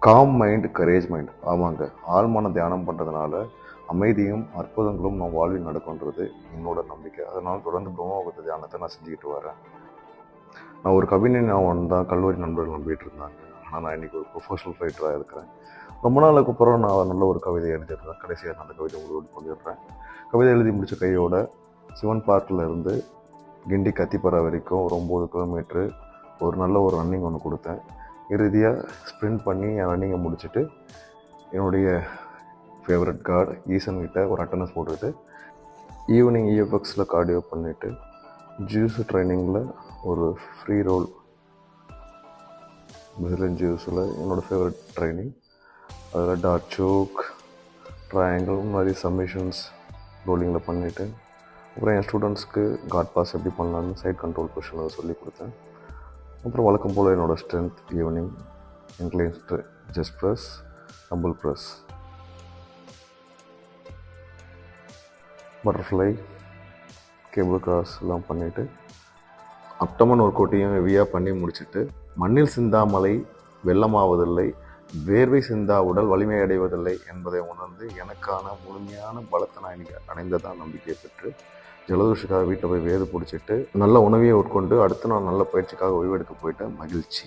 Com mind, courage mind. ஆமாங்க, ஆழ்மான தியானம் பண்ணுறதுனால அமைதியும் அற்புதங்களும் நம்ம வாழ்வில் நடக்கும்ன்றது என்னோட நம்பிக்கை. அதனால் தொடர்ந்து பிரம்மமுகூர்த்த தியானத்தை நான் செஞ்சுக்கிட்டு வரேன். நான் ஒரு கவிஞன் தான் கல்லூரி நண்பர்கள் நம்பிட்டு இருந்தாங்க. ஆனால் நான் இன்றைக்கி ஒரு ப்ரொஃபஷனல் ஃபைட்டராக இருக்கிறேன். ரொம்ப நாளுக்கு அப்புறம் நான் நல்ல ஒரு கவிதை எழுதிடுறேன். கடைசியாக நான் அந்த கவிதை உங்களோடு பண்ணிடுறேன். கவிதை எழுதி முடித்த கையோட சிவன் பார்க்கில் இருந்து கிண்டி கத்திப்பறா வரைக்கும் ஒரு 9 கிலோமீட்ரு ஒரு நல்ல ஒரு ரன்னிங் ஒன்று கொடுத்தேன். இறுதியாக ஸ்ப்ரிண்ட் பண்ணி என் ரன்னிங்கை முடிச்சுட்டு என்னுடைய ஃபேவரட் காட் ஈசன்கிட்ட ஒரு அட்டண்டன்ஸ் போட்டுட்டு ஈவினிங் இஎஃப்எக்ஸில் கார்டியோ பண்ணிவிட்டு ஜூஸு ட்ரைனிங்கில் ஒரு ஃப்ரீ ரோல் பிரசிலியன் ஜூஸில் என்னோடய ஃபேவரட் ட்ரைனிங். அதில் டாட் சோக், ட்ரையாங்கிள் மாதிரி சப்மிஷன்ஸ் ரோலிங்கில் பண்ணிவிட்டு அப்புறம் என் ஸ்டூடெண்ட்ஸ்க்கு காட் பாஸ் எப்படி பண்ணலான்னு சைட் கண்ட்ரோல் பொசிஷன் அதை சொல்லி கொடுத்தேன். அப்புறம் வழக்கம் போல் என்னோடய strength evening incline chest press, dumbbell press, butterfly, cable cross எல்லாம் பண்ணிவிட்டு அப்டமன் ஒரு கோட்டையும் ஹெவியாக பண்ணி முடிச்சுட்டு மண்ணில் சிந்தா மலை வெள்ளமாவதில்லை, வேர்வை சிந்தா உடல் வலிமை அடைவதில்லை என்பதை உணர்ந்து எனக்கான முழுமையான பலத்தை நான் இன்றைக்கி அடைந்ததான் நம்பிக்கையை பெற்று ஜலதோஷத்துக்காக வீட்டை போய் வேது பிடிச்சிட்டு நல்ல உணவையை உட்கொண்டு அடுத்து நான் நல்ல பயிற்சிக்காக ஓய்வெடுக்க போயிட்டேன். மகிழ்ச்சி.